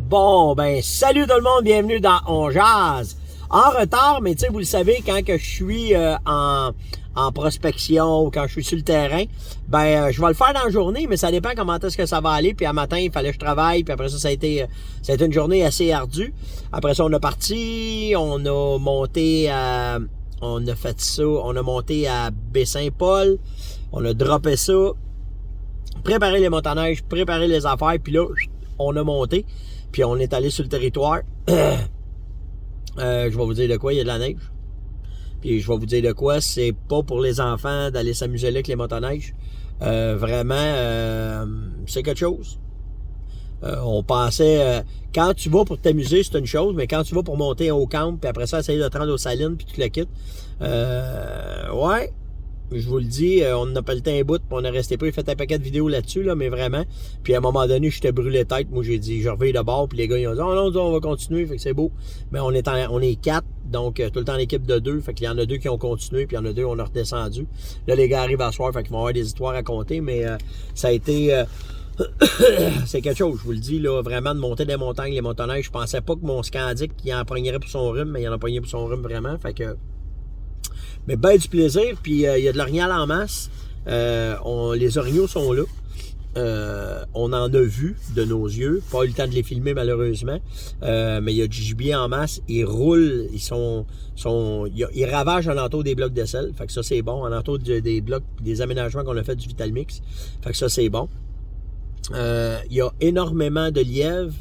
Bon, ben, salut tout le monde, bienvenue dans On Jase. En retard, mais tu sais, vous le savez, quand que je suis en prospection ou quand je suis sur le terrain, ben, je vais le faire dans la journée, mais ça dépend comment est-ce que ça va aller. Puis à matin, il fallait que je travaille, puis après ça, ça a été une journée assez ardue. Après ça, on a parti, on a monté on a fait ça, on a monté à Baie-Saint-Paul, on a droppé ça, préparé les montagneige, préparé les affaires, puis là, on a monté. Puis on est allé sur le territoire. Je vais vous dire de quoi, il y a de la neige. Puis je vais vous dire de quoi, c'est pas pour les enfants d'aller s'amuser là avec les motoneiges. Vraiment, c'est quelque chose. On pensait, quand tu vas pour t'amuser, c'est une chose, mais quand tu vas pour monter au camp, puis après ça, essayer de te rendre aux salines, puis tu le quittes. Ouais. Je vous le dis, on n'a pas le temps un bout, puis on a resté pas, il fait un paquet de vidéos là-dessus, là, mais vraiment. Puis à un moment donné, j'étais brûlé tête. Moi, j'ai dit, je reviens de bord, puis les gars, ils ont dit, oh non, on va continuer, fait que c'est beau. Mais on est 4, donc tout le temps en équipe de 2, fait qu'il y en a 2 qui ont continué, puis il y en a 2, on a redescendu. Là, les gars arrivent à soir, fait qu'ils vont avoir des histoires à raconter, mais ça a été... c'est quelque chose, je vous le dis, là, vraiment de monter des montagnes, les montagneges. Je pensais pas que mon Scandic, il en pognerait pour son rhume, mais il en a pogné pour son rhume vraiment, fait que... Mais ben du plaisir, puis il y a de l'orignal en masse. Les orignaux sont là. On en a vu de nos yeux. Pas eu le temps de les filmer malheureusement. Mais il y a du gibier en masse. Ils roulent. Ils ravagent alentour des blocs de sel. Fait que ça c'est bon. Alentour des blocs, des aménagements qu'on a fait du Vitalmix. Fait que ça c'est bon. Il y a énormément de lièvres.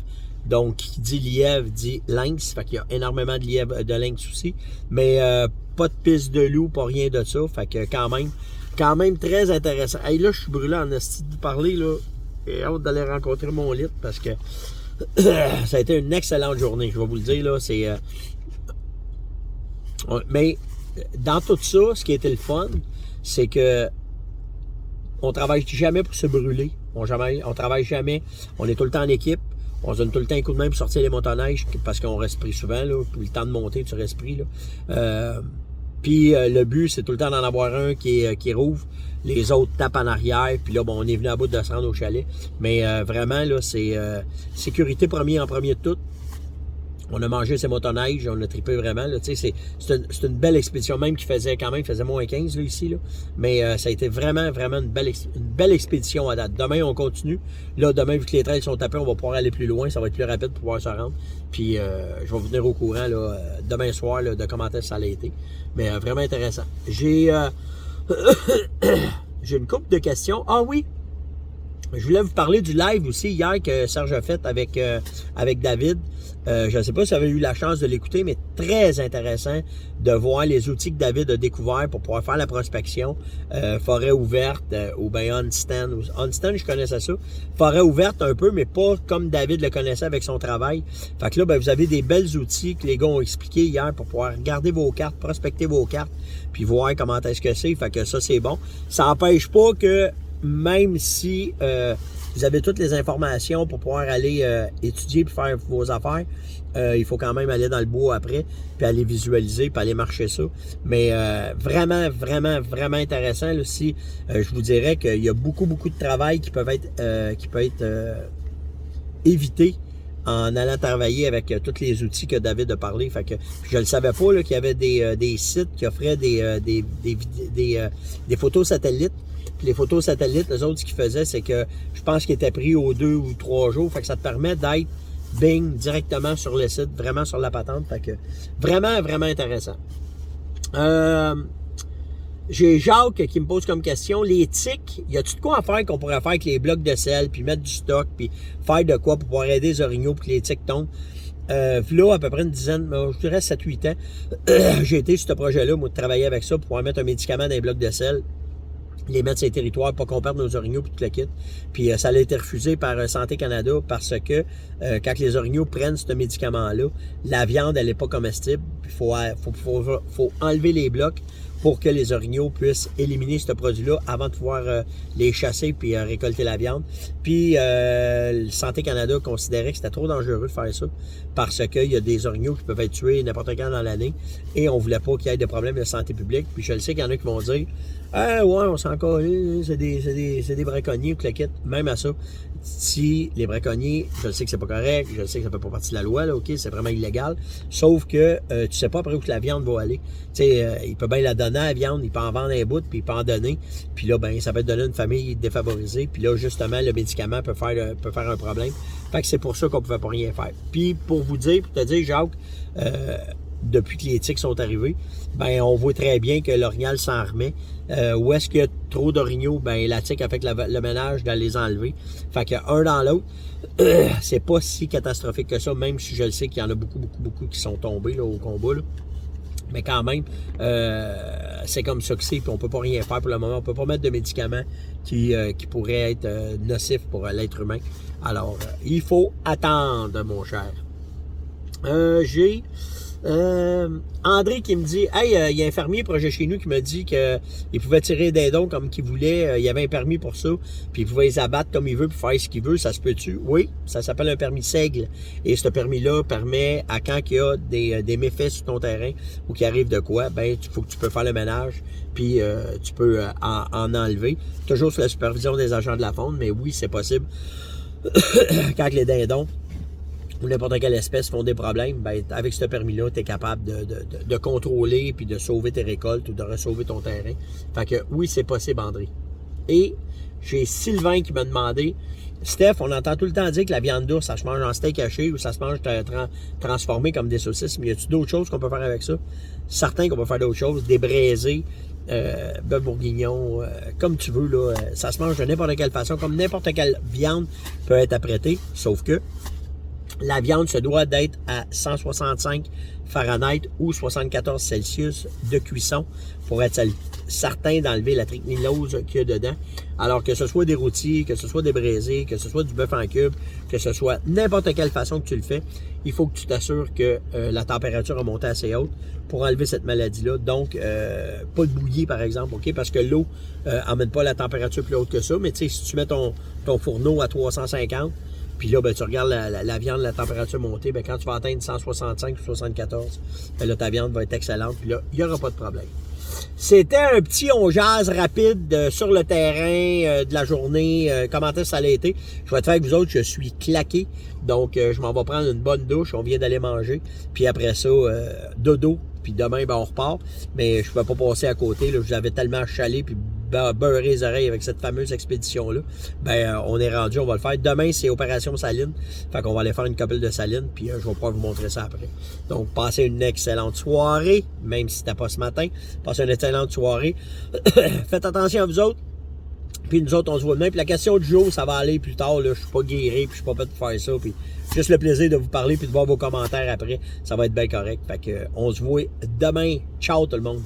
Donc, qui dit lièvre dit lynx. Fait qu'il y a énormément de lièvres, de lynx aussi. Mais pas de piste de loup, pas rien de ça. Fait que quand même très intéressant. Hey, là, je suis brûlé en esti de vous parler, là. J'ai hâte d'aller rencontrer mon lit parce que ça a été une excellente journée. Je vais vous le dire, là. Mais dans tout ça, ce qui a été le fun, c'est que on travaille jamais pour se brûler. On travaille jamais. On est tout le temps en équipe. On se donne tout le temps un coup de main pour sortir les motoneiges parce qu'on reste pris souvent, là. Puis le temps de monter, tu restes pris, là. Puis le but, c'est tout le temps d'en avoir un qui rouvre. Les autres tapent en arrière. Puis là, bon, on est venu à bout de se rendre au chalet. Mais vraiment, là, c'est sécurité en premier de tout. On a mangé ces motoneiges, on a trippé vraiment. Là, c'est une belle expédition, même qui faisait moins 15 là, ici. Là. Mais ça a été vraiment une belle expédition à date. Demain, on continue. Là, demain, vu que les trails sont tapés, on va pouvoir aller plus loin. Ça va être plus rapide pour pouvoir se rendre. Puis je vais vous tenir au courant là, demain soir là, de comment ça a été. Mais vraiment intéressant. J'ai une couple de questions. Ah oui! Je voulais vous parler du live aussi hier que Serge a fait avec David. Je ne sais pas si vous avez eu la chance de l'écouter, mais très intéressant de voir les outils que David a découverts pour pouvoir faire la prospection. Forêt ouverte ou bien on-stand. On-stand, je connaissais ça. Forêt ouverte un peu, mais pas comme David le connaissait avec son travail. Fait que là, ben, vous avez des belles outils que les gars ont expliqués hier pour pouvoir regarder vos cartes, prospecter vos cartes, puis voir comment est-ce que c'est. Fait que ça, c'est bon. Ça n'empêche pas que même si vous avez toutes les informations pour pouvoir aller étudier et faire vos affaires, il faut quand même aller dans le bois après, puis aller visualiser, puis aller marcher ça. Mais vraiment intéressant. Là, si je vous dirais qu'il y a beaucoup de travail qui peut être évité en allant travailler avec tous les outils que David a parlé. Fait que je ne savais pas qu'il y avait des sites qui offraient des photos satellites. Puis les photos satellites, les autres, ce qu'ils faisaient, c'est que je pense qu'ils étaient pris aux 2 ou 3 jours. Fait que ça te permet d'être directement sur le site, vraiment sur la patente. Fait que vraiment intéressant. J'ai Jacques qui me pose comme question, les tiques, y a-tu de quoi à faire qu'on pourrait faire avec les blocs de sel, puis mettre du stock, puis faire de quoi pour pouvoir aider les orignaux pour que les tiques tombent? Là, à peu près une dizaine, je dirais 7-8 ans, j'ai été sur ce projet-là, moi, de travailler avec ça pour pouvoir mettre un médicament dans les blocs de sel, les mettre sur les territoires, pas qu'on perde nos orignaux puis tout le kit. Puis ça a été refusé par Santé Canada parce que quand les orignaux prennent ce médicament-là, la viande, elle n'est pas comestible. Il faut enlever les blocs pour que les orignaux puissent éliminer ce produit-là avant de pouvoir les chasser puis récolter la viande. Puis Santé Canada considérait que c'était trop dangereux de faire ça parce qu'il y a des orignaux qui peuvent être tués n'importe quand dans l'année et on voulait pas qu'il y ait de problèmes de santé publique. Puis je le sais qu'il y en a qui vont dire « Ah ouais, on s'en colle, c'est des braconniers ou claquettes. » Même à ça. si les braconniers, je sais que c'est pas correct, je sais que ça fait pas partie de la loi, là, OK, c'est vraiment illégal, sauf que tu sais pas après où que la viande va aller. Tu sais, il peut bien la donner à la viande, il peut en vendre un bout, puis il peut en donner, puis là, ben, ça peut donner à une famille défavorisée, puis là, justement, le médicament peut faire un problème. Fait que c'est pour ça qu'on pouvait pas rien faire. Puis, pour te dire, Jacques, depuis que les tiques sont arrivés, ben on voit très bien que l'orignal s'en remet. Où est-ce qu'il y a trop d'orignaux, ben la tique a fait le ménage d'aller les enlever. Fait que un dans l'autre, c'est pas si catastrophique que ça, même si je le sais qu'il y en a beaucoup qui sont tombés là, au combat. Là. Mais quand même, c'est comme ça que c'est, puis on peut pas rien faire pour le moment. On peut pas mettre de médicaments qui pourraient être nocifs pour l'être humain. Alors, il faut attendre, mon cher. J'ai André qui me dit, hey, il y a un fermier proche de chez nous qui m'a dit qu'il pouvait tirer des dons comme qu'il voulait, il y avait un permis pour ça, puis il pouvait les abattre comme il veut, puis faire ce qu'il veut, ça se peut-tu? Oui, ça s'appelle un permis seigle, et ce permis-là permet à quand il y a des méfaits sur ton terrain, ou qu'il arrive de quoi, ben, il faut que tu peux faire le ménage, puis tu peux en enlever, toujours sous la supervision des agents de la faune, mais oui, c'est possible, quand les dindons ou n'importe quelle espèce font des problèmes, ben, avec ce permis-là, tu es capable de contrôler puis de sauver tes récoltes ou de sauver ton terrain. Fait que oui, c'est possible, André. Et j'ai Sylvain qui m'a demandé, Steph, on entend tout le temps dire que la viande d'ours, ça se mange en steak haché ou ça se mange transformé comme des saucisses, mais y a-t-il d'autres choses qu'on peut faire avec ça? Certain qu'on peut faire d'autres choses, des braisés, bœuf bourguignon, comme tu veux, là, ça se mange de n'importe quelle façon, comme n'importe quelle viande peut être apprêtée, sauf que la viande se doit d'être à 165 Fahrenheit ou 74 Celsius de cuisson pour être certain d'enlever la trichynellose qu'il y a dedans. Alors que ce soit des rôtis, que ce soit des braisés, que ce soit du bœuf en cube, que ce soit n'importe quelle façon que tu le fais, il faut que tu t'assures que la température a monté assez haute pour enlever cette maladie-là. Donc, pas de bouillie, par exemple, OK? Parce que l'eau n'emmène pas la température plus haute que ça. Mais tu sais, si tu mets ton fourneau à 350, puis là, ben, tu regardes la viande, la température montée, ben, quand tu vas atteindre 165 ou 74, ben, là, ta viande va être excellente, puis là, il n'y aura pas de problème. C'était un petit on jase rapide sur le terrain de la journée. Comment est-ce que ça a été? Je vais être faire avec vous autres, je suis claqué. Donc, je m'en vais prendre une bonne douche. On vient d'aller manger. Puis après ça, dodo. Puis demain, ben, on repart. Mais je ne pouvais pas passer à côté. Là. J'avais tellement chalé puis beurré les oreilles avec cette fameuse expédition-là. Ben, on est rendu, on va le faire. Demain, c'est opération saline. Fait qu'on va aller faire une couple de saline. Puis je vais pouvoir vous montrer ça après. Donc, passez une excellente soirée. Même si c'était pas ce matin. Passez une excellente soirée. Faites attention à vous autres. Puis nous autres, on se voit demain. Puis la question du jour, ça va aller plus tard. Là. Je suis pas guéri, puis je suis pas prêt de faire ça. Puis juste le plaisir de vous parler puis de voir vos commentaires après. Ça va être bien correct. Fait que on se voit demain. Ciao tout le monde.